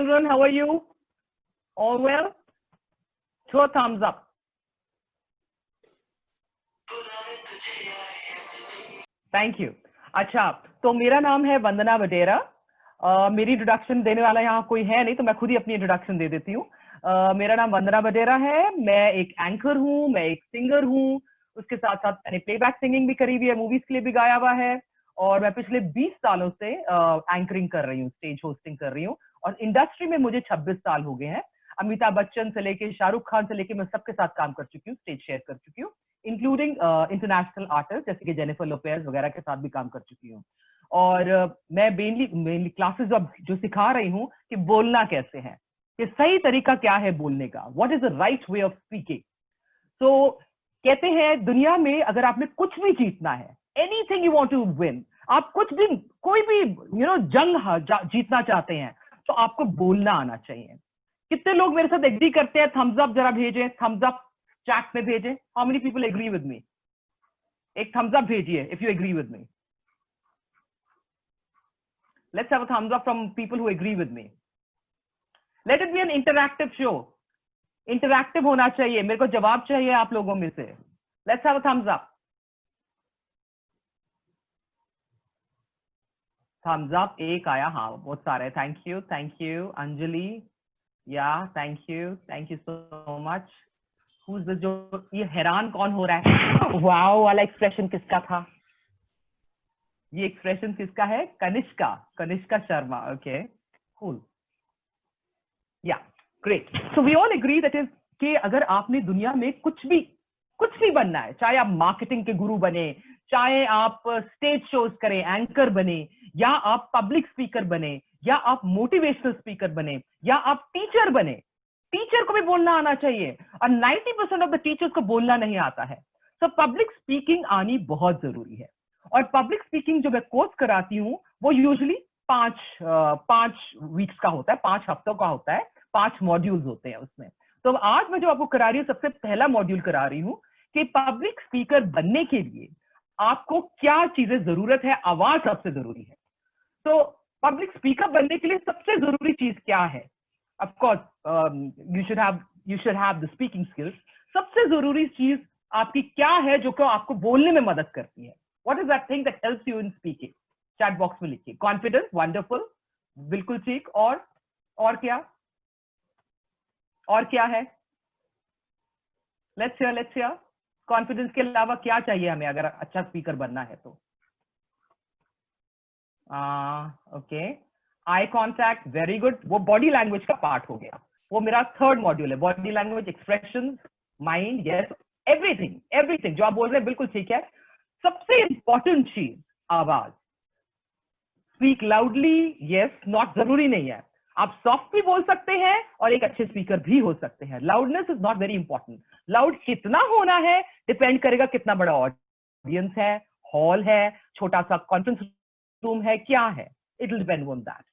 children, how are you? All well? Throw a thumbs up. Thank you. अच्छा, तो मेरा नाम है वंदना वडेरा। मेरी इंट्रोडक्शन देने वाला यहाँ कोई है नहीं, तो मैं खुद ही अपनी इंट्रोडक्शन दे देती हूँ। मेरा नाम वंदना वडेरा है। मैं एक एंकर हूँ, मैं एक सिंगर हूँ। उसके साथ साथ मैंने प्लेबैक सिंगिंग भी करी हुई है, मूवीज के लिए भी गाया हुआ है। और मैं पिछले 20 सालों से एंकरिंग कर रही हूँ, स्टेज होस्टिंग कर रही हूँ। और इंडस्ट्री में मुझे 26 साल हो गए हैं। अमिताभ बच्चन से लेके शाहरुख खान से लेके मैं सबके साथ काम कर चुकी हूँ, स्टेज शेयर कर चुकी हूँ, इंक्लूडिंग इंटरनेशनल आर्टिस्ट जैसे कि जेनिफर लोपेज वगैरह के साथ भी काम कर चुकी हूँ। और मैं मेनली क्लासेस अब जो सिखा रही हूँ कि बोलना कैसे है, कि सही तरीका क्या है बोलने का, what is the right way of speaking. तो कहते हैं दुनिया में अगर आपने कुछ भी जीतना है, anything you want to win, आप कुछ भी कोई भी जंग जीतना चाहते हैं, तो आपको बोलना आना चाहिए। कितने लोग मेरे साथ एग्री करते हैं? थम्स अप जरा भेजें, थम्स अप चैट में भेजें। How many people agree with me? एक थम्स अप भेजिए if you agree with me. Let's have a thumbs up from people who agree with me. Let it be an interactive show. Interactive होना चाहिए, मेरे को जवाब चाहिए आप लोगों में से। Let's have a thumbs up. Thumbs up एक आया, हाँ बहुत सारे। थैंक यू अंजलि, या थैंक यू सो मच। जो ये हैरान कौन हो रहा है? वाओ वाला एक्सप्रेशन किसका था? ये एक्सप्रेशन किसका है? कनिष्का शर्मा। ओके, कूल, या great. So we all agree that is कि अगर आपने दुनिया में कुछ भी बनना है, चाहे आप मार्केटिंग के गुरु बने, चाहे आप स्टेज शोज करें, एंकर बने, या आप पब्लिक स्पीकर बने, या आप मोटिवेशनल स्पीकर बने, या आप टीचर बने, टीचर को भी बोलना आना चाहिए। और 90% ऑफ द टीचर्स को बोलना नहीं आता है। तो पब्लिक स्पीकिंग आनी बहुत जरूरी है। और पब्लिक स्पीकिंग जो मैं कोर्स कराती हूँ वो यूजुअली 5 वीक्स का होता है, 5 हफ्तों का होता है, 5 मॉड्यूल्स होते हैं उसमें। तो आज मैं जो आपको करा रही हूँ, सबसे पहला मॉड्यूल करा रही हूँ कि पब्लिक स्पीकर बनने के लिए आपको क्या चीजें जरूरत है। आवाज सबसे जरूरी है। तो पब्लिक स्पीकर बनने के लिए सबसे जरूरी चीज क्या है? Of course you should have the speaking skills. सबसे जरूरी चीज आपकी क्या है जो कि आपको बोलने में मदद करती है? What is that thing that helps you in speaking? Chat box में लिखिए। कॉन्फिडेंस, वंडरफुल, बिल्कुल ठीक। और क्या है? Let's hear. कॉन्फिडेंस के अलावा क्या चाहिए हमें अगर अच्छा स्पीकर बनना है तो? Okay, eye contact, very good. वो बॉडी लैंग्वेज का पार्ट हो गया। वो मेरा 3rd मॉड्यूल है, body language, expression, mind, yes, everything जो आप बोल रहे हैं बिल्कुल ठीक है। सबसे इंपॉर्टेंट चीज आवाज। स्पीक लाउडली, यस, नॉट जरूरी नहीं है। आप सॉफ्ट भी बोल सकते हैं और एक अच्छे स्पीकर भी हो सकते हैं। Loudness is not very important. Loud कितना होना है डिपेंड करेगा कितना बड़ा ऑडियंस है, हॉल है, छोटा सा कॉन्फ्रेंस रूम है, क्या है, it will depend on that.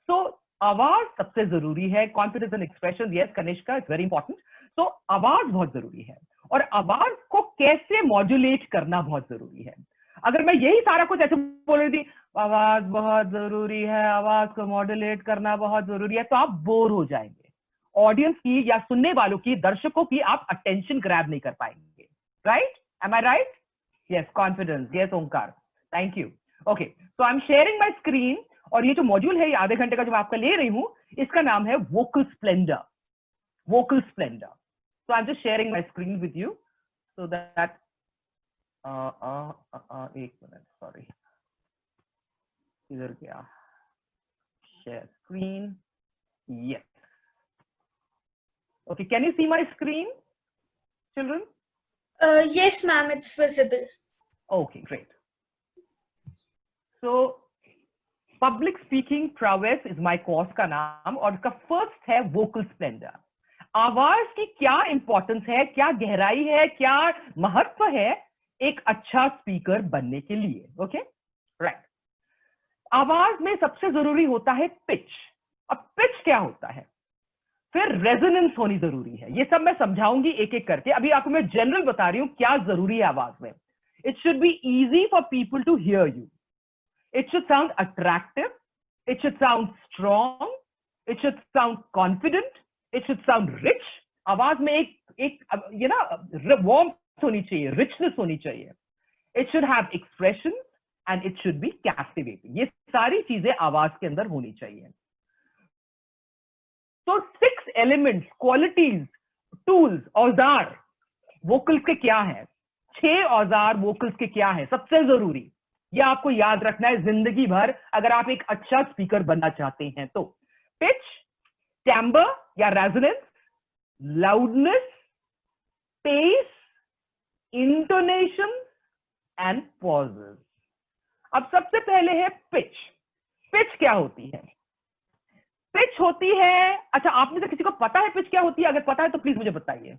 So आवाज सबसे जरूरी है। Confidence and expression, yes Kanishka, it's very important. तो आवाज बहुत जरूरी है और आवाज को कैसे मॉड्यूलेट करना बहुत जरूरी है। अगर मैं यही सारा कुछ ऐसे बोल रही थी, आवाज बहुत जरूरी है, आवाज को मॉड्यूलेट करना बहुत जरूरी है, तो आप बोर हो जाएंगे। ऑडियंस की या सुनने वालों की, दर्शकों की आप अटेंशन ग्रैब नहीं कर पाएंगे। Right? Am I right? Yes, confidence, yes Omkar, thank you. Okay, तो I am sharing my screen. और ये जो मॉड्यूल है, ये आधे घंटे का जो मैं आपका ले रही हूं, इसका नाम है vocal splendour. Vocal splendour. So I am just sharing my screen with you so that एक मिनट, सॉरी, इधर गया, share screen, yes. Okay, can you see my screen children? Yes ma'am, it's visible. Okay, great. So public speaking prowess is my course का नाम और इसका first है vocal Splendor. आवाज की क्या इंपॉर्टेंस है, क्या गहराई है, क्या महत्व है एक अच्छा स्पीकर बनने के लिए। Okay, right. आवाज में सबसे जरूरी होता है पिच। अब पिच क्या होता है, फिर रेजोनेंस होनी जरूरी है। ये सब मैं समझाऊंगी एक एक करके। अभी आपको मैं जनरल बता रही हूं क्या जरूरी है आवाज में। It should be easy for people to hear you, it should sound attractive, it should sound strong, It should sound confident. It should sound rich. आवाज में एक warmth होनी चाहिए, richness होनी चाहिए. It should have expression and it should be captivating. ये सारी चीजें आवाज के अंदर होनी चाहिए. So 6 elements, qualities, tools, औजार वोकल्स के क्या है? 6 औजार वोकल्स के क्या है सबसे जरूरी? ये आपको याद रखना है जिंदगी भर अगर आप एक अच्छा स्पीकर बनना चाहते हैं तो. पिच, टिम्बर या resonance, loudness, pace, intonation and pauses. अब सबसे पहले है पिच. पिच क्या होती है? पिच होती है, अच्छा आप में से किसी को पता है पिच क्या होती है? अगर पता है तो प्लीज मुझे बताइए.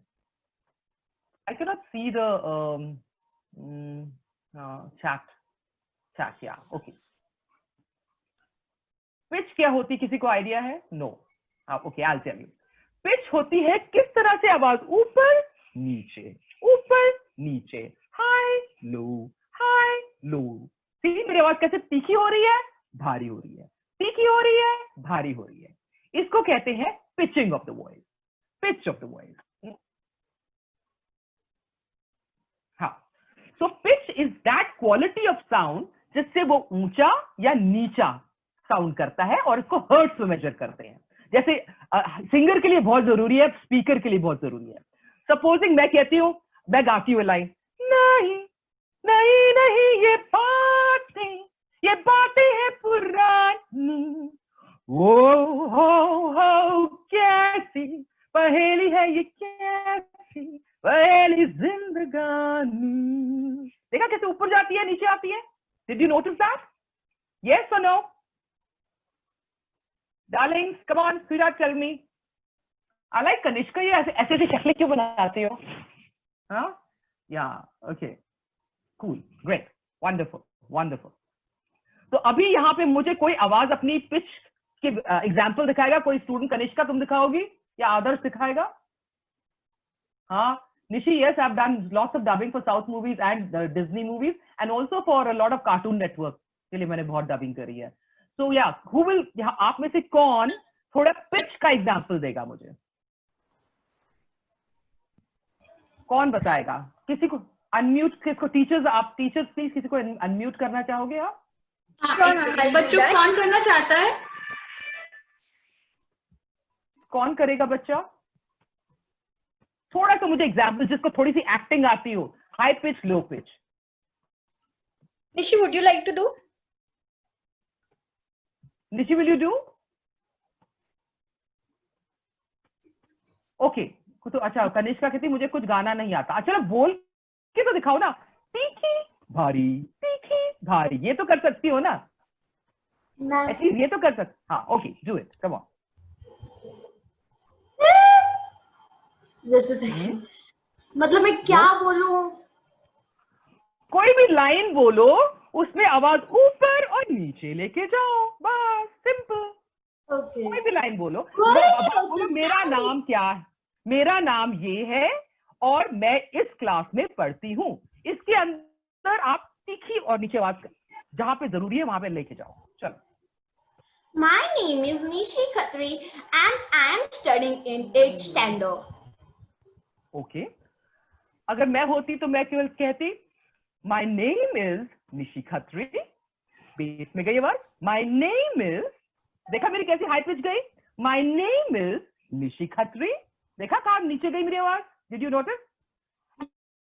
I cannot see the chat. Yeah, okay. Pitch क्या होती है? किसी को आइडिया है? No. Okay, I'll tell you. Pitch होती है किस तरह से आवाज ऊपर नीचे, हाई लो. सी मेरी आवाज कैसे तीखी हो रही है, भारी हो रही है, तीखी हो रही है, भारी हो रही है. इसको कहते हैं pitching of the voice, pitch of the voice. हाँ, so pitch is that quality of sound जिससे वो ऊंचा या नीचा साउंड करता है और इसको हर्ट्ज में मेजर करते हैं. जैसे सिंगर के लिए बहुत जरूरी है, स्पीकर के लिए बहुत जरूरी है. सपोजिंग मैं कहती हूं, मैं गाती हूँ लाइन, नहीं नहीं नहीं ये बातें हैं पुरानी, हो कैसी पहेली है ये, कैसी पहेली जिंदगानी. देखा कैसे ऊपर जाती है नीचे आती है? Did you notice that? Yes or no? Darlings, come on, sweetheart, tell me. I like Kanishka. ये ऐसे शक्लें क्यों बनाती हो? हाँ? Yeah, okay. Cool, great, wonderful. तो अभी यहाँ पे मुझे कोई आवाज अपनी पिच की एग्जाम्पल दिखाएगा? कोई स्टूडेंट? कनिष्का तुम दिखाओगी या आदर्श दिखाएगा? हाँ, Nishi, yes, I've done lots of dubbing for South movies and Disney movies, and also for a lot of Cartoon Network. के लिए मैंने बहुत डबिंग करी है. So yeah, who will? आप में से कौन थोड़ा पिच का एग्जाम्पल देगा मुझे? कौन बताएगा? किसी को अनम्यूट, किसको? टीचर्स, आप टीचर्स प्लीज किसी को अनम्यूट करना चाहोगे आप? बच्चों कौन करना चाहता है? कौन करेगा बच्चा? थोड़ा सा मुझे एग्जाम्पल जिसको थोड़ी सी एक्टिंग आती हो, high pitch, low pitch. Nishi, would you like to do? Nishi, will you do? Okay. तो अच्छा, कनिष्का कहती मुझे कुछ गाना नहीं आता. अच्छा, बोल के तो दिखाओ ना. तीखी भारी, ये तो कर सकती हो ना? एटलीस्ट ये तो कर सकती. हाँ, okay, do it, come on. Just a second. मतलब मैं क्या बोलूं? कोई भी लाइन बोलो, उसमें आवाज ऊपर और नीचे लेके जाओ, बस, सिंपल. Okay. कोई भी लाइन बोलो. बोलो मेरा नाम क्या है, मेरा नाम ये है और मैं इस क्लास में पढ़ती हूँ. इसके अंदर आप तीखी और नीचे आवाज जहां पे जरूरी है वहां पे लेके जाओ. चलो. My name is Nishi Khatri and I am studying in 8th standard. Okay. अगर मैं होती तो मैं केवल कहती my name is Nishi Khatri. Base में गई आवाज. माय नेम इज, देखा मेरी कैसी हाई पिच गई? My name is Nishi Khatri. देखा कहाँ नीचे गई मेरी आवाज? Did you notice?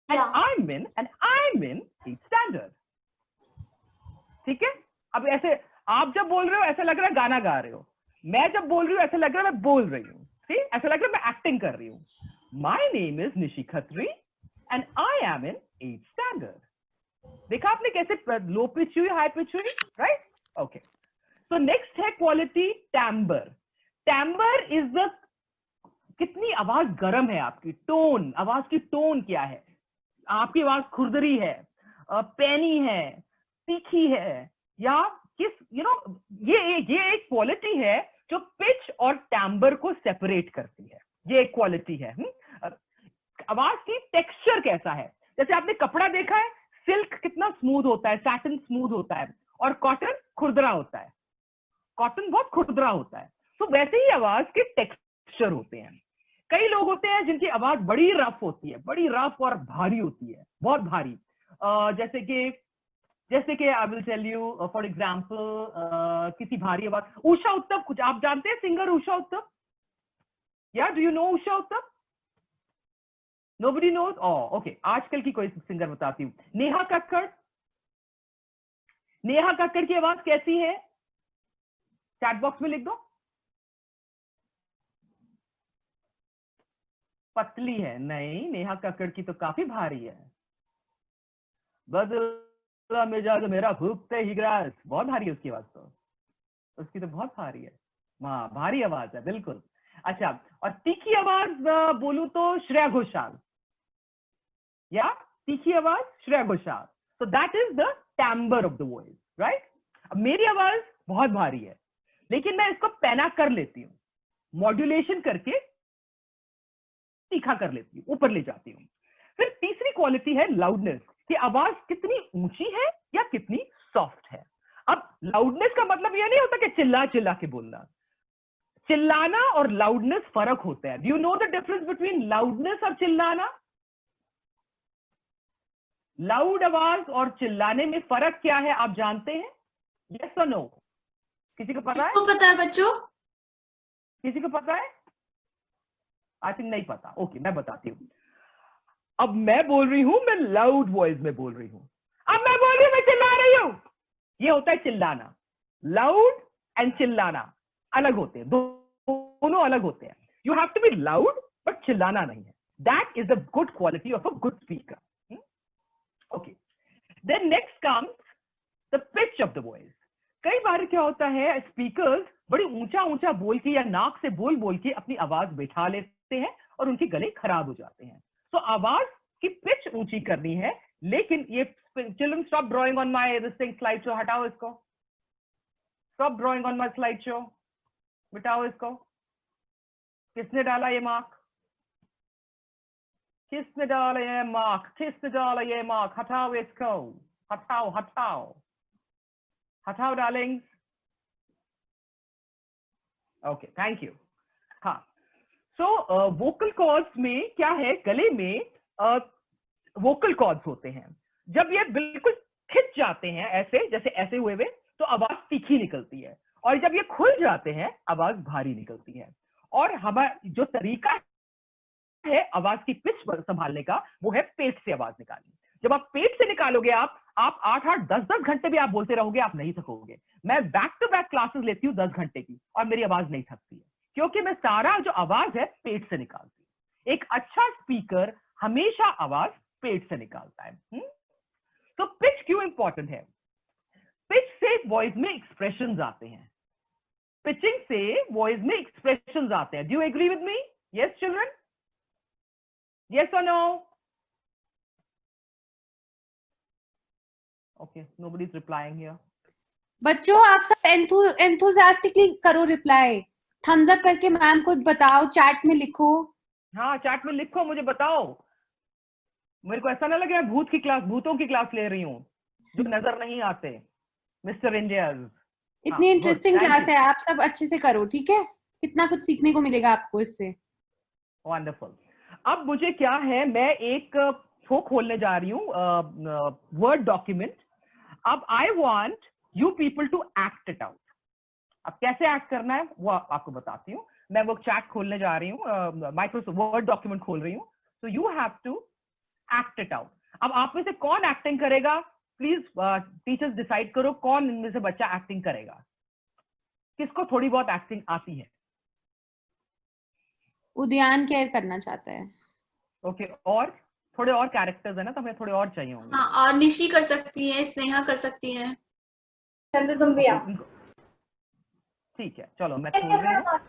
And I am in 8th standard. ठीक है. अब ऐसे आप जब बोल रहे हो ऐसा लग रहा है गाना गा रहे हो. मैं जब बोल रही हूँ ऐसा लग रहा है मैं बोल रही हूँ. ठीक, ऐसा लग रहा है मैं एक्टिंग कर रही हूँ. My name is Nishi Khatri and I am in 8th standard. देखा आपने कैसे लो पिच हुई, हाई पिच हुई, राइट? ओके. सो नेक्स्ट है quality timber. Timber is the, कितनी आवाज गर्म है आपकी, टोन, आवाज की टोन क्या है? आपकी आवाज खुरदरी है, पैनी है, तीखी है, या किस, ये एक क्वालिटी है जो पिच और टिम्बर को सेपरेट करती है. ये एक क्वालिटी है. आवाज की टेक्सचर कैसा है? जैसे आपने कपड़ा देखा है, सिल्क कितना स्मूथ होता है, सैटिन स्मूथ होता है, और कॉटन खुरदरा होता है. कॉटन बहुत खुरदरा होता है. सो वैसे ही आवाज के टेक्सचर होते हैं। कई लोग होते हैं जिनकी आवाज बड़ी रफ होती है, बड़ी रफ और भारी होती है, बहुत भारी। जैसे कि I will tell you for example, किसी भारी आवाज, उषा उत्तप, कुछ आप जानते हैं सिंगर उषा उत्तप? या do you know Usha Uthup? Nobody knows? Okay, आजकल की कोई सिंगर बताती हूँ। नेहा कक्कड़। नेहा कक्कड़ की आवाज कैसी है? चैट बॉक्स में लिख दो। पतली है? नहीं, नेहा कक्कड़ की तो काफी भारी है। बदला मिजाज मेरा भूखते ही ग्रास, बहुत भारी है उसकी आवाज तो, उसकी तो बहुत भारी है। हाँ, भारी आवाज है, बिल्कुल। अच्छा, और तीखी आवाज बोलूं तो श्रेया घोषाल, या तीखी आवाज Shreya Ghoshal. So that is the timbre of the voice, right? अब मेरी आवाज बहुत भारी है, लेकिन मैं इसको पैना कर लेती हूँ, मॉड्यूलेशन करके तीखा कर लेती हूँ, ऊपर ले जाती हूँ। फिर तीसरी क्वालिटी है लाउडनेस, कि आवाज कितनी ऊंची है या कितनी सॉफ्ट है। अब लाउडनेस का मतलब यह नहीं होता कि चिल्ला चिल्ला के बोलना। चिल्लाना और लाउडनेस फर्क होता है। Do you know the difference between loudness और चिल्लाना? लाउड आवाज और चिल्लाने में फर्क क्या है, आप जानते हैं? Yes or no? किसी को पता है? किसको पता है बच्चों? किसी को पता है? आई थिंक नहीं पता। ओके, मैं बताती हूँ। अब मैं बोल रही हूं, मैं लाउड वॉइस में बोल रही हूं। अब मैं बोल रही हूं, मैं चिल्ला रही हूं। ये होता है चिल्लाना। लाउड एंड चिल्लाना अलग होते हैं, दोनों अलग होते हैं। You have to be loud but चिल्लाना नहीं है। That is the good quality of a good speaker. Okay, then next comes the pitch of the voice. कई बार क्या होता है, स्पीकर्स बड़ी ऊंचा ऊंचा बोल के या नाक से बोल बोल के अपनी आवाज बैठा लेते हैं और उनके गले खराब हो जाते हैं। तो आवाज की पिच ऊंची करनी है, लेकिन ये children stop drawing on my this thing slide show, हटाओ इसको। Stop drawing on my slide show, मिटाओ इसको। किसने डाला ये मार्क? किसने डाला ये मार्क? किसने डाला ये मार्क? हटाओ इसको, हटाओ हटाओ हटाओ डार्लिंग। Okay, thank you. हाँ, सो वोकल कॉर्ड्स में क्या है, गले में वोकल कॉर्ड्स होते हैं। जब ये बिल्कुल खिंच जाते हैं ऐसे, जैसे ऐसे हुए हुए, तो आवाज तीखी निकलती है, और जब ये खुल जाते हैं आवाज भारी निकलती है। और हमारा जो तरीका है आवाज की पिच संभालने का, वो है पेट से आवाज निकालनी। जब आप पेट से निकालोगे, आप 8-8, 10-10 घंटे भी आप बोलते रहोगे, आप नहीं थकोगे। मैं बैक टू बैक क्लासेस लेती हूँ 10 घंटे की, और मेरी आवाज नहीं थकती है, क्योंकि मैं सारा जो आवाज है पेट से निकालती हूँ। एक अच्छा स्पीकर हमेशा आवाज पेट से निकालता है। तो पिच क्यों इंपॉर्टेंट है? पिच से वॉइस में एक्सप्रेशंस आते हैं। पिचिंग से वॉइस में एक्सप्रेशंस आते हैं। Do you agree with me? Yes children? Yes or no? Okay, nobody is replying here. बच्चों आप सब एंथुसियास्टिकली करो रिप्लाई, थम्स अप करके मैम को बताओ, चैट में लिखो। हाँ, चैट में लिखो, मुझे बताओ। मेरे को ऐसा ना लगे मैं भूतों की क्लास ले रही हूँ जो नजर नहीं आते। मिस्टर इंडियाज, इतनी इंटरेस्टिंग क्लास है, आप सब अच्छे से करो, ठीक है? कितना कुछ सीखने को मिलेगा आपको इससे। वंडरफुल। अब मुझे क्या है, मैं एक वो खोलने जा रही हूँ, वर्ड डॉक्यूमेंट। अब I want you people to act it out. अब कैसे एक्ट करना है वो आपको बताती हूँ। मैं वो चैट खोलने जा रही हूँ, माइक्रोसॉफ्ट वर्ड डॉक्यूमेंट खोल रही हूँ। So you have to act it out. अब आप में से कौन एक्टिंग करेगा? प्लीज टीचर्स डिसाइड करो कौन इनमें से बच्चा एक्टिंग करेगा, किसको थोड़ी बहुत एक्टिंग आती है। उद्यान केयर करना चाहता है। ओके, और थोड़े और कैरेक्टर्स है ना, तो हमें थोड़े और चाहिए होंगे। हाँ, और निशी कर सकती है, स्नेहा कर सकती है, ठीक है, चलो मैं खोल रही हूँ।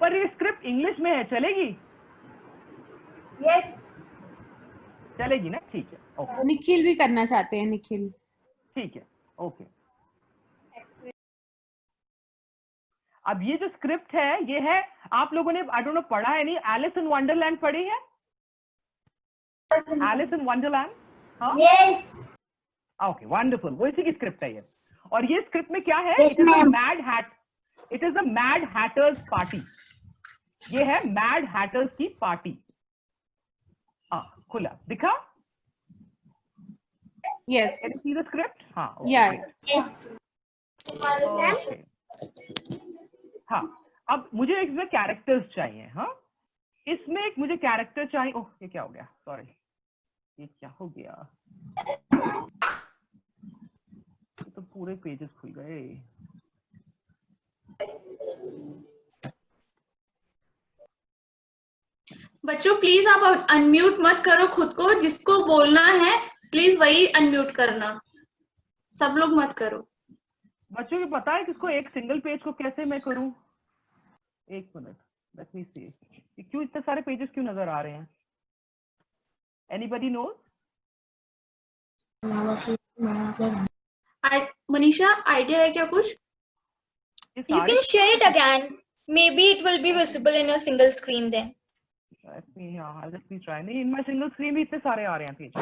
पर ये स्क्रिप्ट इंग्लिश में है, चलेगी? Yes. चलेगी ना? ठीक है, ओके, निखिल भी करना चाहते हैं, निखिल। ठीक है, ओके। अब ये जो स्क्रिप्ट है, ये है, आप लोगों ने आई डोंट नो पढ़ा है नहीं, एलिस इन वंडरलैंड पढ़ी है? Alice in Wonderland? हाँ, Yes. Okay, wonderful. वो इसी की स्क्रिप्ट है ये। और ये स्क्रिप्ट में क्या है, Yes, ma'am. Mad hat, it is a mad haters party. ये है मैड हैटर्स की पार्टी. हाँ, खुला दिखा. Yes. Can you see the script? हाँ. Okay, Yeah. great. Yes. Okay. हाँ, अब मुझे इसमें कैरेक्टर्स चाहिए. हाँ, इसमें एक मुझे कैरेक्टर चाहिए. ओह, ये क्या हो गया? सॉरी, ये क्या हो गया? ये तो पूरे पेजेस खुल गए. बच्चों प्लीज आप अनम्यूट मत करो खुद को, जिसको बोलना है प्लीज वही अनम्यूट करना, सब लोग मत करो. बच्चों को पता है किसको एक सिंगल पेज को कैसे मैं करूं? एक मिनट, लेट मी सी. क्यों इतने सारे पेजेस क्यों नजर आ रहे हैं? Anybody knows? मनीषा आइडिया है क्या कुछ? You can share it again. Maybe it will be visible in a single screen then. Let me try. नहीं, in my single screen भी इतने सारे आ रहे हैं पेज.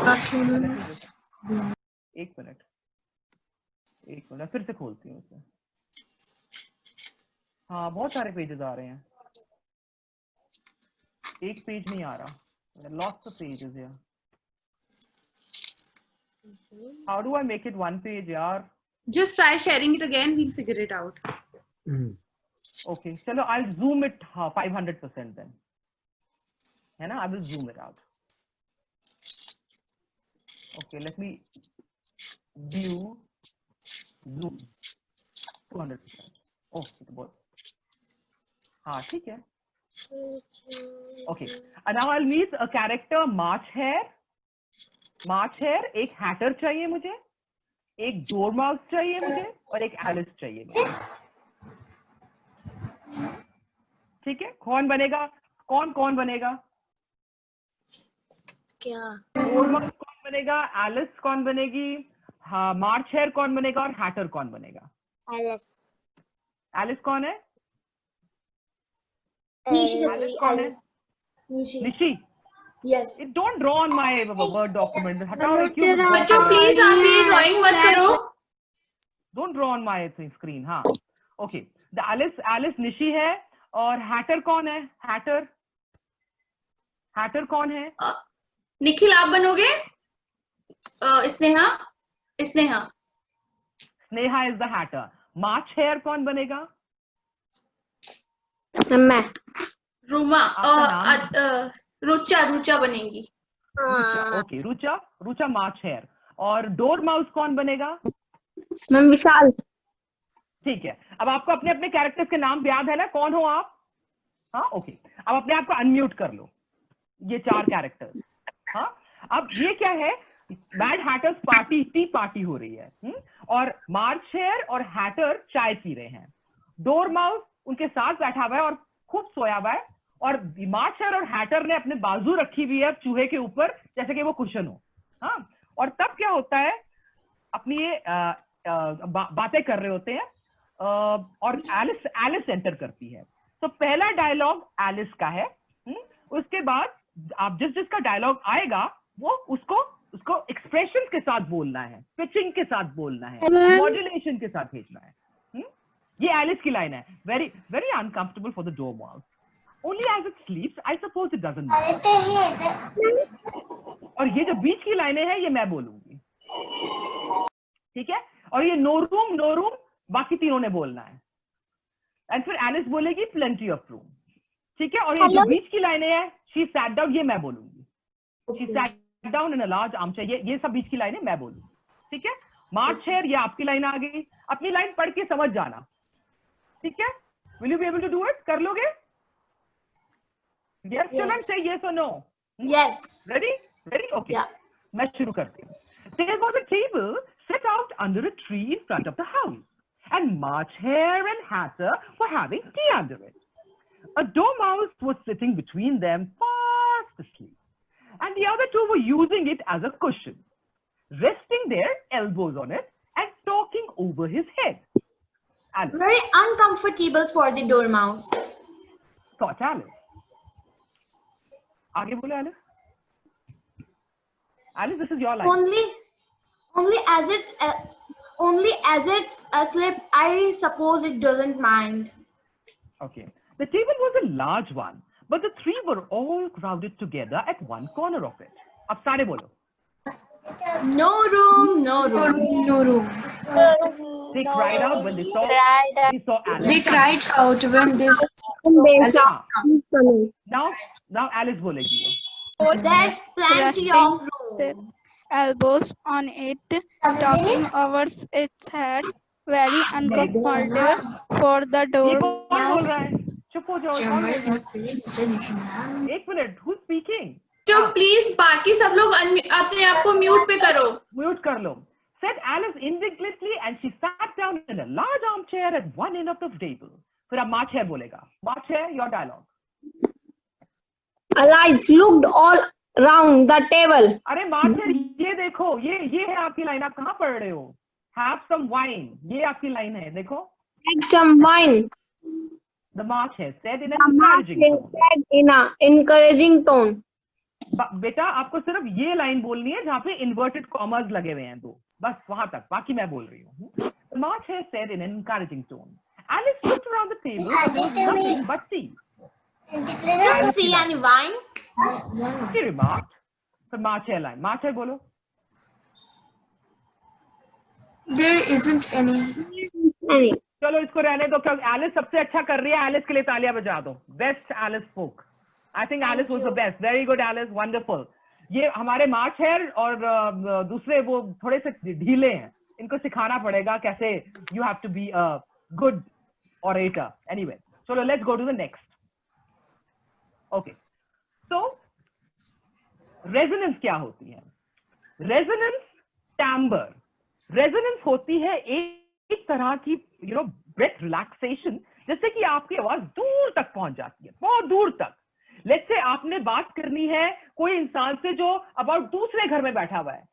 एक मिनट फिर से खोलती हूँ उसे. हाँ, बहुत सारे पेजेस आ रहे हैं. एक पेज नहीं आ रहा. Lots of pages here. How do I make it one page, यार? Just try sharing it again. We'll figure it out. Okay, चलो, I'll zoom it 500% then. है ना? I will zoom it out. Okay, let me view zoom 200%. Oh, it's बहुत. हाँ, ठीक है. Okay, and now I'll need a character March Hare. एक Hatter चाहिए मुझे, एक डोरमाउस चाहिए मुझे, और एक एलिस चाहिए मुझे. ठीक है, कौन बनेगा? कौन बनेगा? क्या? डोरमाउस कौन बनेगा? एलिस कौन बनेगी? हाँ, मार्च हेयर कौन बनेगा? और हैटर कौन बनेगा? एलिस कौन है? Nishi. Yes. Don't draw on my Word document. हटाओ, क्यों? बच्चों प्लीज आप ये ड्राइंग मत करो. Don't draw on my screen. हाँ, okay. The Alice निशी है, और हैटर कौन है? हैटर कौन है? निखिल आप बनोगे. Sneha. Sneha is the Hatter. March Hare कौन बनेगा? मैं. रूमा. आपका नाम? रुचा बनेगी. Okay, Rucha March Hare. और डोर माउस कौन बनेगा? मैं विशाल. ठीक है, अब आपको अपने अपने कैरेक्टर्स के नाम याद है ना? कौन हो आप? हाँ, ओके. अब अपने आप को अनम्यूट कर लो. ये 4 कैरेक्टर्स. हाँ, अब ये क्या है? Mad haters party, T party हो रही है. और मार्च हेयर और हैटर चाय पी रहे हैं. डोर माउस उनके साथ बैठा हुआ है और खूब सोया हुआ है. और मार्च हेयर और हैटर ने अपने बाजू रखी हुई है चूहे के ऊपर, जैसे कि वो कुशन हो. हाँ, और तब क्या होता है? अपनी ये बातें कर रहे होते हैं, और एलिस एंटर करती है. तो पहला डायलॉग एलिस का है. उसके बाद आप जिसका डायलॉग आएगा वो उसको एक्सप्रेशन के साथ बोलना है, पिचिंग के साथ बोलना है, मॉड्यूलेशन के साथ भेजना है. ये एलिस की लाइन है. Very very uncomfortable for the dormouse. Only as it sleeps, I suppose it doesn't matter. और ये जो बीच की लाइनें हैं ये मैं बोलूंगी. ठीक है, और ये नो रूम बाकी तीनों ने बोलना है. एंड फिर एलिस बोलेगी प्लेंटी ऑफ रूम. ठीक है, और ये जो बीच की लाइनें हैं, शी सैट डाउन, ये मैं बोलूंगी. She sat down in a large armchair, ये सब बीच की लाइनें मैं बोलूंगी. ठीक है, मार्च हेयर, ये आपकी लाइन आ गई. अपनी लाइन पढ़ के समझ जाना. ठीक है, will you be able to do it? कर लोगे? Yes, children, say yes or no. Yes. Ready? Okay. Yeah. मैं शुरू करती हूँ. There was a table set out under a tree in front of the house, and March Hare and Hatter were having tea under it. A dormouse was sitting between them, fast asleep, and the other two were using it as a cushion, resting their elbows on it and talking over his head. Alice. Very uncomfortable for the dormouse. Thought Alice. आगे बोले Alice. Alice, this is your line. Only as it's asleep, I suppose it doesn't mind. Okay. The table was a large one, but the three were all crowded together at one corner of it. अब सारे बोलो. No room, no room. No room. They cried out when they saw Alice. They cried out when this. हाँ. Now Alice बोलेगी ये. There's plenty of room. their elbows on it, talking over its head, very uncomfortable for the ये door. कौन बोल रहा है? चुप हो जाओ. कौन बोल रहा है? एक मिनट. Who's speaking? तो प्लीज बाकी सब लोग अपने आप को म्यूट पे करो. Mute कर लो. Said Alice indignantly, and she sat down in a large armchair at one end of the table. फिर अब मार्च है बोलेगा. मार्च है, your dialogue. Alice looked all round the table. अरे मार्च है, ये देखो, ये है आपकी लाइन. आप कहाँ पढ़ रहे हो? Have some wine. ये आपकी लाइन है, देखो. Take some wine. The march है, said in an encouraging tone. Said in an encouraging tone. बेटा आपको सिर्फ ये लाइन बोलनी है जहाँ पे इन्वर्टेड कॉमर्स लगे हुए हैं दो, बस वहां तक. बाकी मैं बोल रही हूँ. The march है, said in an encouraging tone. Alice looked around the table, but there was nothing but tea. Don't see any wine. She remarked. फिर मार्च है लाइन. मार्च है बोलो. There isn't any. चलो इसको रहने दो, क्योंकि एलिस सबसे अच्छा कर रही है. एलिस के लिए तालियां बजा दो. Best Alice spoke. I think Alice was the best. Very good Alice, wonderful. ये हमारे मार्च है और दूसरे वो थोड़े से ढीले हैं. इनको सिखाना पड़ेगा कैसे you have to be a good orator. Anyway, चलो let's go to the next. Okay, so resonance क्या होती है? रेजोनेंस, टाम्बर. रेजोनेंस होती है एक तरह की ब्रेथ रिलैक्सेशन, जिससे कि आपकी आवाज दूर तक पहुंच जाती है, बहुत दूर तक. लेट्स से आपने बात करनी है कोई इंसान से जो अबाउट दूसरे घर में बैठा हुआ है,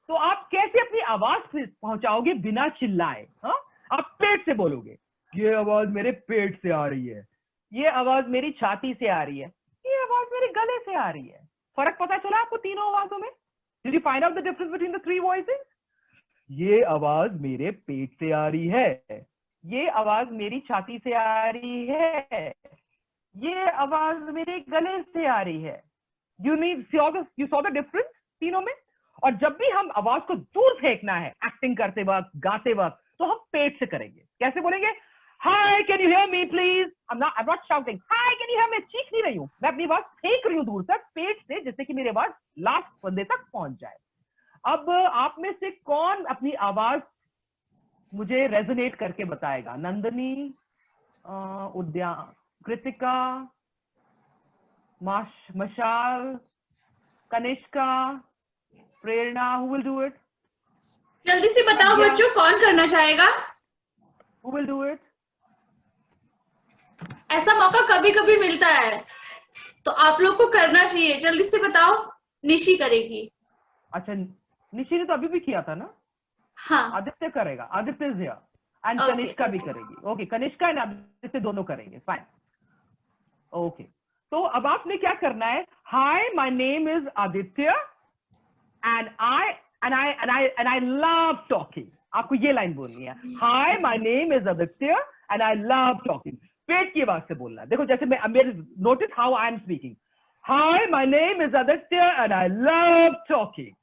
तो आप कैसे अपनी आवाज पहुंचाओगे बिना चिल्लाए? हाँ, आप पेट से बोलोगे. ये आवाज मेरे पेट से आ रही है, ये आवाज मेरी छाती से आ रही है, ये आवाज मेरे गले से आ रही है. फर्क पता चला आपको तीनों आवाजों में? Did you find out the difference between the three voices? ये आवाज मेरे पेट से आ रही है, ये आवाज मेरी छाती से आ रही है, ये आवाज मेरे गले से आ रही है. यू सॉ द डिफरेंस तीनों में. और जब भी हम आवाज को दूर फेंकना है एक्टिंग करते वक्त, गाते वक्त, तो हम पेट से करेंगे. कैसे बोलेंगे? Hi can you hear me please. I am not shouting hi can you hear me. चीख नहीं रही हूं मैं, अपनी आवाज फेंक रही हूं दूर तक पेट से, जिससे कि मेरी आवाज लास्ट बंदे तक पहुंच जाए. अब आप में से कौन अपनी आवाज मुझे रेजोनेट करके बताएगा? Nandini, Udyan, Kritika, Mashal, Kanishka, Prerna. Who will do it? जल्दी से बताओ बच्चों, कौन करना चाहेगा? Who will do it? ऐसा मौका कभी कभी मिलता है, तो आप लोग को करना चाहिए. जल्दी से बताओ. निशी करेगी. अच्छा, निशी ने तो अभी भी किया था ना. हाँ, आदित्य करेगा. Aditya is here and Okay, Kanishka भी करेगी. ओके, कनिष्का एंड आदित्य दोनों करेंगे. फाइन. ओके, तो अब आपने क्या करना है? Hi my name is Aditya and I love talking. आपको ये लाइन बोलनी है. Hi my name is Aditya and I love talking. पेट की आवाज से बोलना है. देखो जैसे मेरे notice how I am speaking. Hi my name is Aditya and I love talking.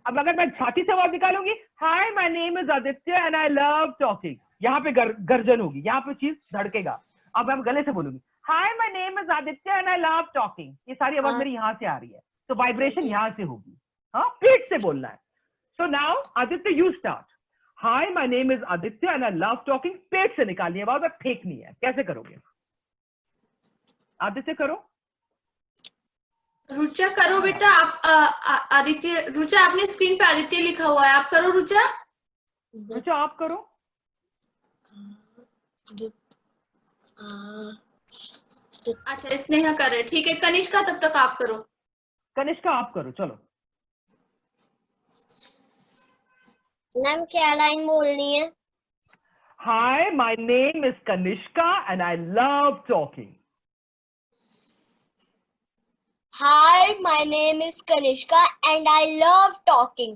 अब अगर मैं छाती से आवाज निकालूंगी, hi my name is Aditya and I love talking, यहाँ पे गर्जन होगी, यहाँ पे चीज धड़केगा. अब मैं गले से बोलूंगी, हाय my name is Aditya and I love talking. ये सारी आवाज मेरी यहाँ से आ रही है, तो वाइब्रेशन यहाँ से होगी. हाँ, पेट से बोलना है. So now Aditya you start. Hi my name is Aditya and I love talking. पेट से निकालनी है आवाज, फेंकनी है. कैसे करोगे? आदित्य करो. रुचा करो बेटा. आप आदित्य, रुचा आपने स्क्रीन पे आदित्य लिखा हुआ है, आप करो. रुचा, रुचा आप करो. अच्छा स्नेहा कर रहे. ठीक है, कनिष्का तब तक आप करो. कनिष्का आप करो. चलो. मैम क्या लाइन बोलनी है? Hi my name is Kanishka and I love talking. Hi, my name is Kanishka and I love talking.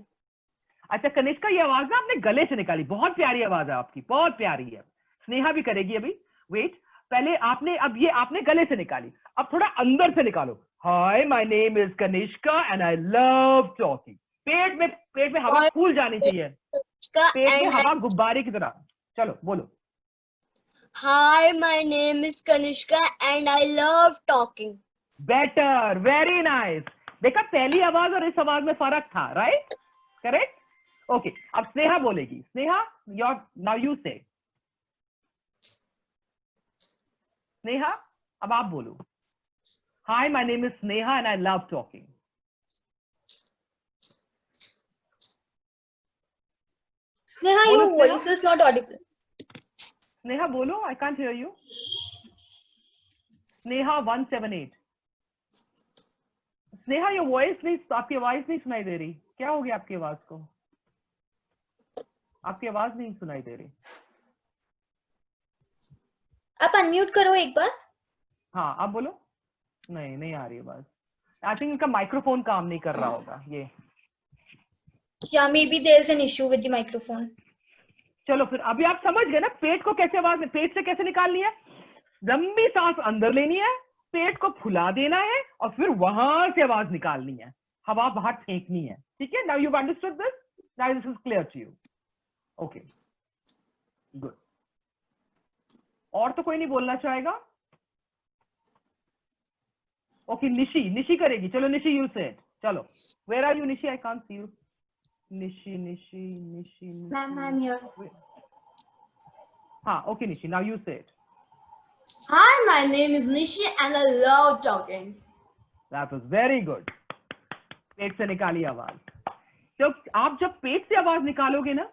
अच्छा कनिष्का, ये आवाज ना आपने गले से निकाली. बहुत प्यारी आवाज है आपकी, बहुत प्यारी है. स्नेहा भी करेगी अभी. वेट. पहले आपने, अब ये आपने गले से निकाली, अब थोड़ा अंदर से निकालो। Hi my name is Kanishka and I love talking. पेट में हवा फूल जानी चाहिए, पेट में हवा गुब्बारे की तरह। चलो बोलो। Hi, my name is Kanishka and I love talking. Better, very nice. देखा पहली आवाज और इस आवाज में फर्क था, राइट? करेक्ट? ओके, अब स्नेहा बोलेगी। स्नेहा, नाउ यू से। स्नेहा, अब आप बोलो। Hi my name is Sneha and I love talking. Sneha, Bonus, your Sneha? voice is not audible. Sneha बोलो, I can't hear you. Sneha 178। Sneha, your voice नहीं, आपकी आवाज नहीं सुनाई दे रही। क्या हो गया आपकी आवाज को? आपकी आवाज नहीं सुनाई दे रही। आप अनम्यूट करो एक बार। हाँ, आप बोलो। नहीं आ रही आवाज। आई थिंक इनका माइक्रोफोन काम नहीं कर रहा होगा ये। Yeah, maybe there's an issue with the microphone. चलो फिर अभी आप समझ गए ना पेट को कैसे आवाज, पेट से कैसे निकालनी है। लंबी सांस अंदर लेनी है, पेट को फुला देना है और फिर वहां से आवाज निकालनी है, हवा बाहर फेंकनी है। ठीक है? Now you understood this, now this is clear to you. Okay, good. और तो कोई नहीं बोलना चाहेगा? ओके, निशी करेगी। चलो निशी, यू से इट। चलो, where are you Nishi? I can't see you. Nishi. Ma'am, I'm here. हाँ, okay Nishi, now you say it. Hi, my name is Nishi and I love talking. That was very good. पेट से निकाली आवाज। तो आप जब पेट से आवाज निकालोगे ना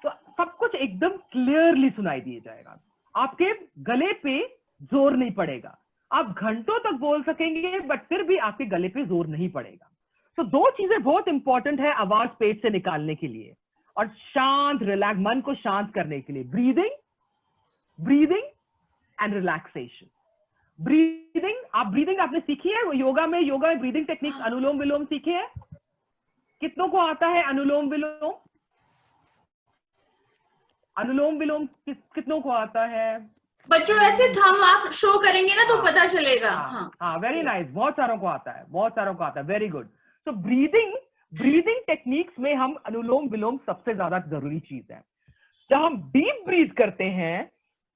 तो सब कुछ एकदम क्लियरली सुनाई दिया जाएगा। आपके गले पे जोर नहीं पड़ेगा। आप घंटों तक बोल सकेंगे बट फिर भी आपके गले पे जोर नहीं पड़ेगा। तो दो चीजें बहुत इंपॉर्टेंट है आवाज पेट से निकालने के लिए और शांत, रिलैक्स, मन को शांत करने के लिए। Breathing and relaxation. ब्रीदिंग आपने सीखी है योगा में ब्रीदिंग टेक्निक अनुलोम विलोम सीखे है? कितनों को आता है अनुलोम विलोम? अनुलोम विलोम कितनों को आता है? बच्चों ऐसे थंब आप शो करेंगे ना तो पता चलेगा। हाँ, वेरी नाइस। बहुत सारों को आता है, वेरी गुड। तो ब्रीदिंग टेक्निक्स में हम अनुलोम विलोम सबसे ज्यादा जरूरी चीज है। जब हम डीप ब्रीथ करते हैं,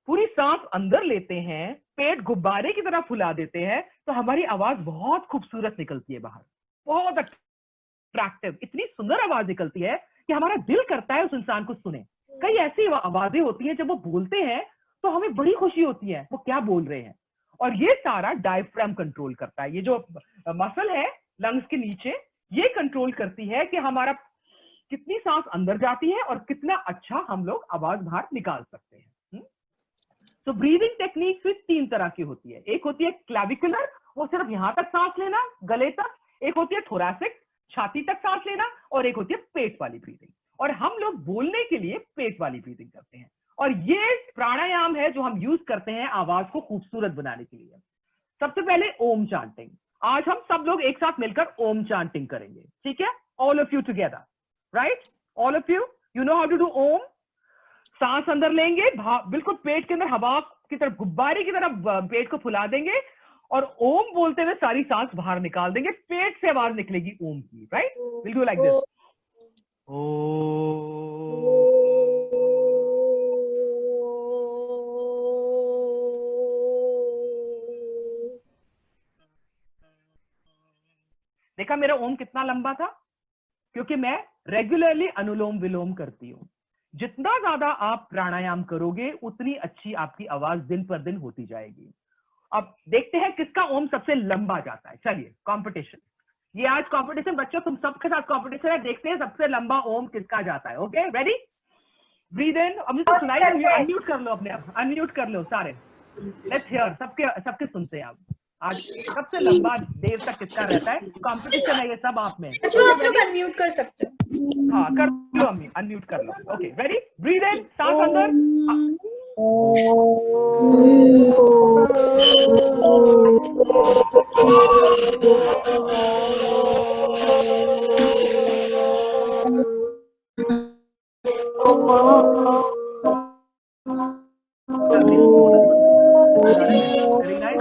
पूरी सांस अंदर लेते हैं, पेट गुब्बारे की तरह फुला देते हैं, तो हमारी आवाज बहुत खूबसूरत निकलती है बाहर, बहुत अट्रैक्टिव, इतनी सुंदर आवाज निकलती है कि हमारा दिल करता है उस इंसान को सुने। कई ऐसी आवाजें होती हैं जब वो बोलते हैं तो हमें बड़ी खुशी होती है वो क्या बोल रहे हैं, और ये सारा डायफ्राम कंट्रोल करता है। ये जो मसल है लंग्स के नीचे, ये कंट्रोल करती है कि हमारा कितनी सांस अंदर जाती है और कितना अच्छा हम लोग आवाज बाहर निकाल सकते हैं। तो ब्रीदिंग टेक्निक भी 3 तरह की होती है। एक होती है क्लैविकुलर, वो सिर्फ यहां तक सांस लेना गले तक। एक होती है थोरैसिक, छाती तक सांस लेना। और एक होती है पेट वाली ब्रीदिंग। और हम लोग बोलने के लिए पेट वाली ब्रीदिंग करते हैं। और ये प्राणायाम है जो हम यूज करते हैं आवाज को खूबसूरत बनाने के लिए। सबसे पहले ओम चांटिंग। आज हम सब लोग एक साथ मिलकर ओम चांटिंग करेंगे, ठीक है? All of you together, right? All of you know how to do Om. सांस अंदर लेंगे, बिल्कुल पेट के अंदर हवा की तरफ, गुब्बारे की तरफ पेट को फुला देंगे और ओम बोलते हुए सारी सांस बाहर निकाल देंगे। पेट से आवाज निकलेगी ओम की, right? Will do like this. देखा मेरा ओम कितना लंबा था? क्योंकि मैं रेगुलरली अनुलोम विलोम करती हूँ। जितना ज्यादा आप प्राणायाम करोगे उतनी अच्छी आपकी आवाज दिन पर दिन होती जाएगी। अब देखते हैं किसका ओम सबसे लंबा जाता है। चलिए कंपटीशन, ये आज कंपटीशन बच्चों, तुम सबके साथ कंपटीशन है। देखते हैं सबसे लंबा ओम किसका जाता है। Okay, ready? ब्रीद इन। अब मुझे सुनाई, अनम्यूट कर लो अपने आप, अनम्यूट कर लो सारे। लेट्स हियर, सबके सुनते हैं आप। आज सबसे लंबा देर तक किसका रहता है? कंपटीशन है ये सब आप में। अच्छा, आप लोग अनम्यूट कर सकते हो। हाँ कर लो, अनम्यूट कर लो। Okay, ready? ब्रीद इन, सांस अंदर। Very nice.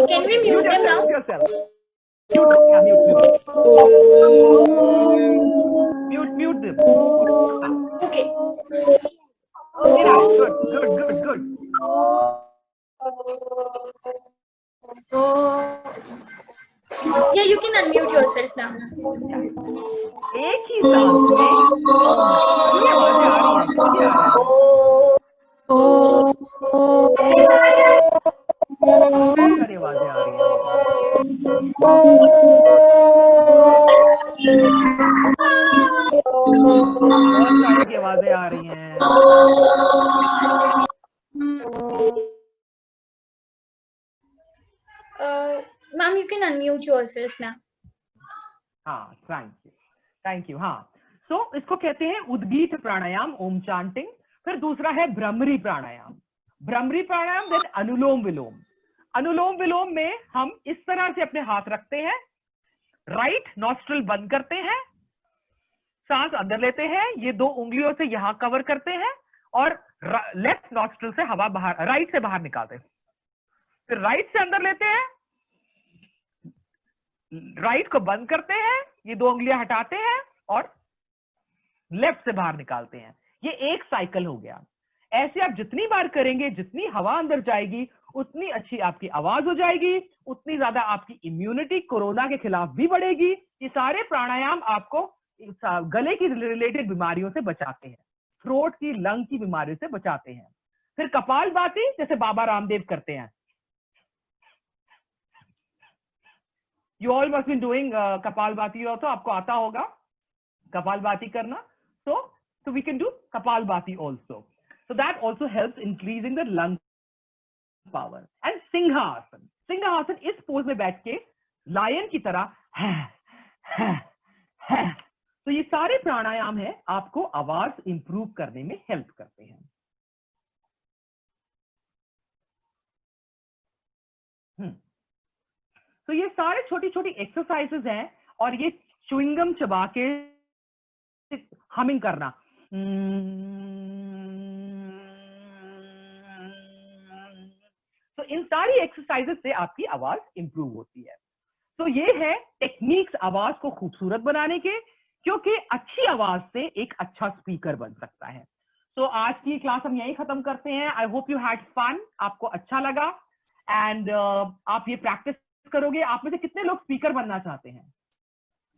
Can we mute them now? Yourself. Mute them. Okay. Good. Yeah, you can unmute yourself now. एक ही सांस में ये आवाजें आ रही हैं, क्या आ रहा है? बहुत सारी आवाजें आ रही हैं। बहुत सारी की आवाजें आ रही हैं। Ma'am, you can unmute yourself now. हाँ, थैंक यू। हाँ, सो इसको कहते हैं उद्गीत प्राणायाम, ओम चांटिंग। फिर दूसरा है भ्रमरी प्राणायाम। भ्रमरी प्राणायाम देन अनुलोम विलोम। अनुलोम विलोम में हम इस तरह से अपने हाथ रखते हैं, राइट नॉस्ट्रल बंद करते हैं, सांस अंदर लेते हैं, ये 2 उंगलियों से यहां कवर करते हैं और लेफ्ट नॉस्ट्रल से हवा बाहर, राइट से बाहर निकालते हैं। फिर राइट से अंदर लेते हैं, राइट को बंद करते हैं, ये 2 उंगलियां हटाते हैं और लेफ्ट से बाहर निकालते हैं। ये एक साइकिल हो गया। ऐसे आप जितनी बार करेंगे, जितनी हवा अंदर जाएगी, उतनी अच्छी आपकी आवाज हो जाएगी, उतनी ज्यादा आपकी इम्यूनिटी कोरोना के खिलाफ भी बढ़ेगी। ये सारे प्राणायाम आपको गले की रिलेटेड बीमारियों से बचाते हैं, थ्रोट की, लंग की बीमारियों से बचाते हैं। फिर कपालभाति, जैसे बाबा रामदेव करते हैं। You all must be doing Kapalbhati also, आपको आता होगा Kapalbhati करना, so we can do Kapalbhati also. So that also helps increasing the lung power. And Singhasan, Singhasan इस पोज में बैठ के लायन की तरह तो ये सारे प्राणायाम है, आपको आवाज इंप्रूव करने में हेल्प करते हैं। तो ये सारे छोटी छोटी एक्सरसाइजेस हैं और ये च्युइंगम चबा के हमिंग करना, तो इन सारी एक्सरसाइजेस से आपकी आवाज इंप्रूव होती है। तो ये है टेक्निक्स आवाज को खूबसूरत बनाने के, क्योंकि अच्छी आवाज से एक अच्छा स्पीकर बन सकता है। तो आज की क्लास हम यहीं खत्म करते हैं। I hope you had fun, आपको अच्छा लगा एंड आप ये प्रैक्टिस करोगे। आप में से कितने लोग स्पीकर बनना चाहते हैं?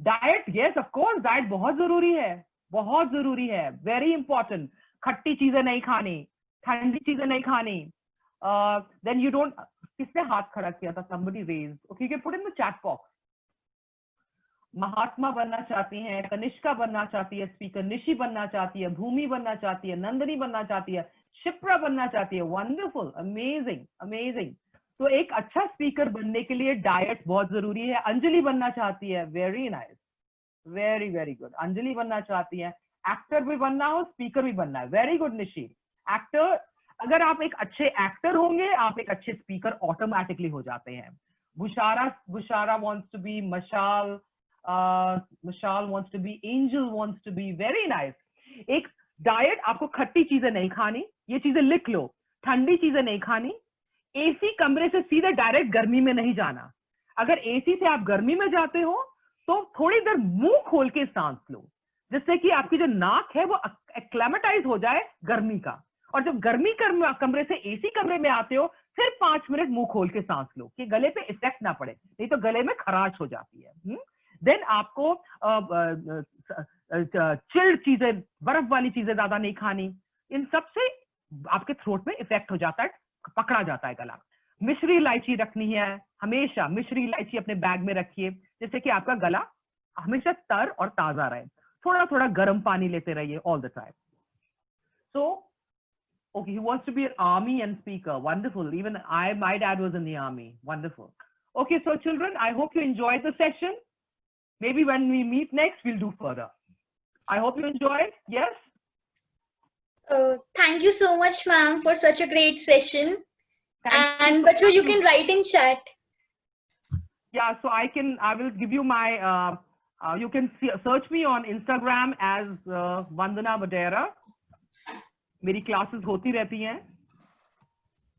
Diet, yes of course, diet बहुत जरूरी है, बहुत जरूरी है, वेरी इंपॉर्टेंट। खट्टी चीजें नहीं खानी, ठंडी चीजें नहीं खानी। देन यू डोंट, किसने हाथ खड़ा किया था? somebody raised, okay, you can put in the chat box. महात्मा बनना चाहती हैं, कनिष्का बनना चाहती है स्पीकर, निशी बनना चाहती है, भूमि बनना चाहती है, नंदनी बनना चाहती है, शिप्रा बनना चाहती है। Wonderful, amazing amazing. तो एक अच्छा स्पीकर बनने के लिए डाइट बहुत जरूरी है। अंजलि बनना चाहती है, very nice, very very good. Anjali बनना चाहती है, एक्टर भी बनना हो, स्पीकर भी बनना है, वेरी गुड निशी। एक्टर, अगर आप एक अच्छे एक्टर होंगे, आप एक अच्छे स्पीकर ऑटोमेटिकली हो जाते हैं। बुशारा wants to be मशाल, मशाल wants to be, angel wants to be, very nice। एक डाइट, आपको खट्टी चीजें नहीं खानी, ये चीजें लिख लो। ठंडी चीजें नहीं खानी, एसी कमरे से सीधे डायरेक्ट गर्मी में नहीं जाना। अगर एसी से आप गर्मी में जाते हो तो थोड़ी देर मुंह खोल के सांस लो, जिससे कि आपकी जो नाक है वो एक्लेमेटाइज हो जाए गर्मी का। और जब गर्मी कमरे से एसी कमरे में आते हो, फिर 5 मिनट मुंह खोल के सांस लो कि गले पे इफेक्ट ना पड़े, नहीं तो गले में खराश हो जाती है। देन आपको चिल्ड चीजें, बर्फ वाली चीजें ज्यादा नहीं खानी। इन सब से आपके थ्रोट में इफेक्ट हो जाता है, पकड़ा जाता है गला। मिश्री इलायची रखनी है, हमेशा मिश्री इलायची अपने बैग में रखिए, जिससे कि आपका गला हमेशा तर और ताजा रहे। थोड़ा थोड़ा गर्म पानी लेते रहिए all the time. So okay, he wants to be an army and speaker, wonderful। Even my dad was in the army, wonderful। Okay, so children, I hope you enjoyed the session. Maybe when we meet next, we'll do further. I hope you enjoyed. Yes? Thank you so much, ma'am, for such a great session. And Bacho, you can write in chat. Yeah, so I will give you my You can search me on Instagram as Vandana Vadera. मेरी classes होती रहती हैं.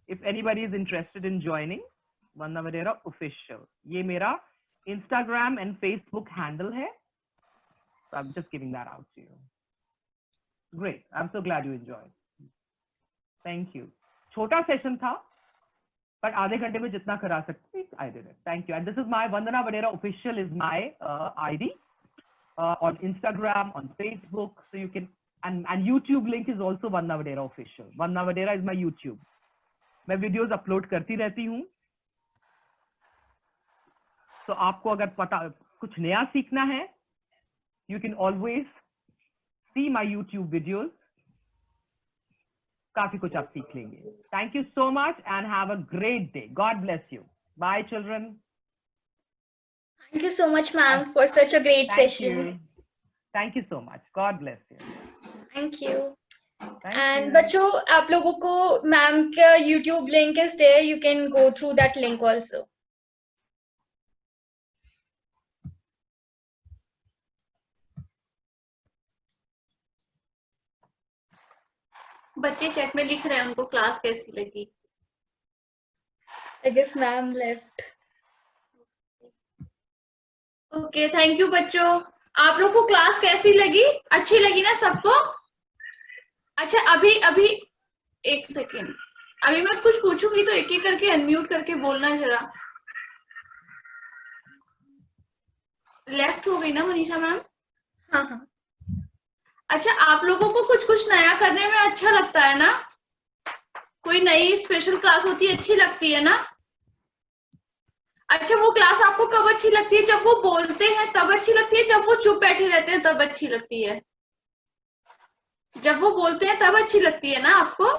If anybody is interested in joining, Vandana Vadera official. ये मेरा Instagram and Facebook handle है. So I'm just giving that out to you. Great. I'm so glad you enjoyed. Thank you. छोटा session था, but आधे घंटे में जितना करा सकते I did it. Thank you. And this is my Vandana Vadera official is my ID on Instagram, on Facebook. So you can and YouTube link is also Vandana Vadera official. Vandana Vadera is my YouTube. मैं videos upload करती रहती हूँ. तो आपको अगर पता कुछ नया सीखना है, you can always see my YouTube videos. काफी कुछ आप सीख लेंगे. Thank you so much and have a great day. God bless you. Bye, children. Thank you so much, ma'am, for such a great session. You. Thank you so much. God bless you. Thank you. Thank And you. बच्चों, आप लोगों को ma'am का YouTube link is there. You can go through that link also. बच्चे chat में लिख रहे हैं उनको क्लास कैसी लगी. I guess ma'am left. Okay, thank you बच्चों. आप लोग को क्लास कैसी लगी? अच्छी लगी ना सबको? अच्छा, अभी एक सेकेंड. अभी मैं कुछ पूछूंगी तो एक एक करके अनम्यूट करके बोलना है जरा. लेफ्ट हो गई ना मनीषा मैम? हाँ. अच्छा, आप लोगों को कुछ कुछ नया करने में अच्छा लगता है ना? कोई नई स्पेशल क्लास होती है, अच्छी लगती है ना? अच्छा, वो क्लास आपको कब अच्छी लगती है? जब वो बोलते हैं तब अच्छी लगती है, जब वो चुप बैठे रहते हैं तब अच्छी लगती है? जब वो बोलते हैं तब अच्छी लगती है ना आपको?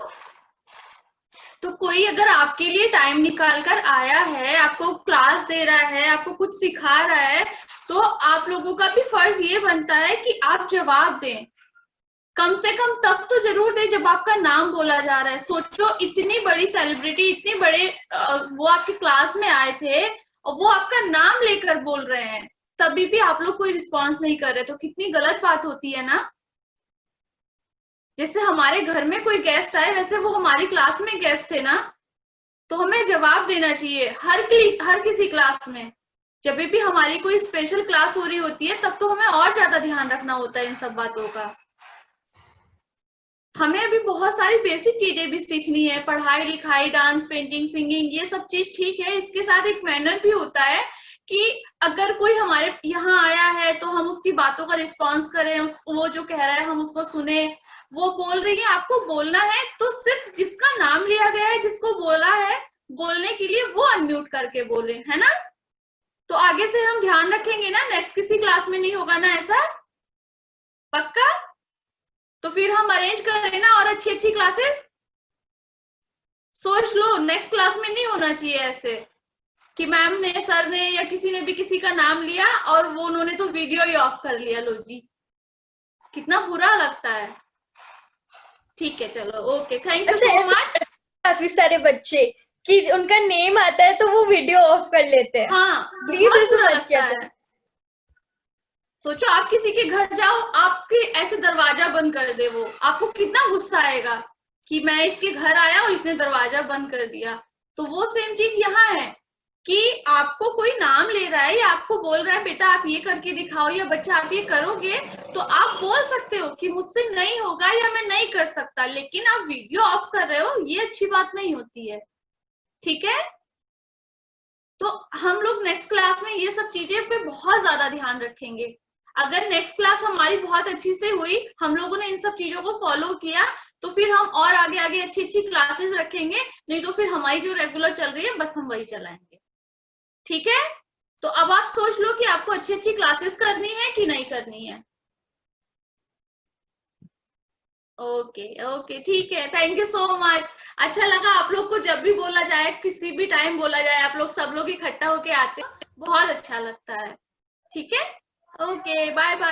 तो कोई अगर आपके लिए टाइम निकाल कर आया है, आपको क्लास दे रहा है, आपको कुछ सिखा रहा है, तो आप लोगों का भी फर्ज ये बनता है कि आप जवाब दें. कम से कम तब तो जरूर दे जब आपका नाम बोला जा रहा है. सोचो, इतनी बड़ी सेलिब्रिटी, इतने बड़े वो आपकी क्लास में आए थे और वो आपका नाम लेकर बोल रहे हैं, तभी भी आप लोग कोई रिस्पॉन्स नहीं कर रहे, तो कितनी गलत बात होती है ना. जैसे हमारे घर में कोई गेस्ट आए, वैसे वो हमारी क्लास में गेस्ट थे ना, तो हमें जवाब देना चाहिए हर किसी क्लास में. जब भी हमारी कोई स्पेशल क्लास हो रही होती है तब तो हमें और ज्यादा ध्यान रखना होता है इन सब बातों का. हमें अभी बहुत सारी बेसिक चीजें भी सीखनी है, पढ़ाई लिखाई, डांस, पेंटिंग, सिंगिंग, ये सब चीज ठीक है. इसके साथ एक मैनर भी होता है कि अगर कोई हमारे यहाँ आया है तो हम उसकी बातों का रिस्पॉन्स करें, वो जो कह रहा है हम उसको सुने. वो बोल रही है, आपको बोलना है तो सिर्फ जिसका नाम लिया गया है, जिसको बोला है बोलने के लिए, वो अनम्यूट करके बोले, है ना? तो आगे से हम ध्यान रखेंगे ना, नेक्स्ट किसी क्लास में नहीं होगा ना ऐसा? पक्का? तो फिर हम अरेंज करें ना और अच्छी अच्छी क्लासेस. सोच लो, नेक्स्ट क्लास में नहीं होना चाहिए ऐसे कि मैम ने, सर ने या किसी ने भी किसी का नाम लिया और वो उन्होंने तो वीडियो ही ऑफ कर लिया. लो जी, कितना बुरा लगता है. ठीक है, चलो, okay, thank you so much. काफी सारे बच्चे कि उनका नेम आता है तो वो वीडियो ऑफ कर लेते हैं. हाँ, प्लीज ऐसे मत किया है. सोचो, आप किसी के घर जाओ, आपके ऐसे दरवाजा बंद कर दे, वो आपको कितना गुस्सा आएगा कि मैं इसके घर आया और इसने दरवाजा बंद कर दिया. तो वो सेम चीज यहाँ है कि आपको कोई नाम ले रहा है या आपको बोल रहा है बेटा आप ये करके दिखाओ या बच्चा आप ये करोगे, तो आप बोल सकते हो कि मुझसे नहीं होगा या मैं नहीं कर सकता, लेकिन आप वीडियो ऑफ कर रहे हो, ये अच्छी बात नहीं होती है. ठीक है? तो हम लोग नेक्स्ट क्लास में ये सब चीजें पे बहुत ज्यादा ध्यान रखेंगे. अगर नेक्स्ट क्लास हमारी बहुत अच्छी से हुई, हम लोगों ने इन सब चीजों को फॉलो किया, तो फिर हम और आगे आगे अच्छी अच्छी क्लासेस रखेंगे. नहीं तो फिर हमारी जो रेगुलर चल रही है बस हम वही चलाएंगे. ठीक है? तो अब आप सोच लो कि आपको अच्छी अच्छी क्लासेस करनी है कि नहीं करनी है. ओके ओके, ठीक है, थैंक यू सो मच. अच्छा लगा आप लोग को जब भी बोला जाए, किसी भी टाइम बोला जाए, आप लोग सब लोग इकट्ठा होके आते, बहुत अच्छा लगता है. ठीक है? Okay, bye bye.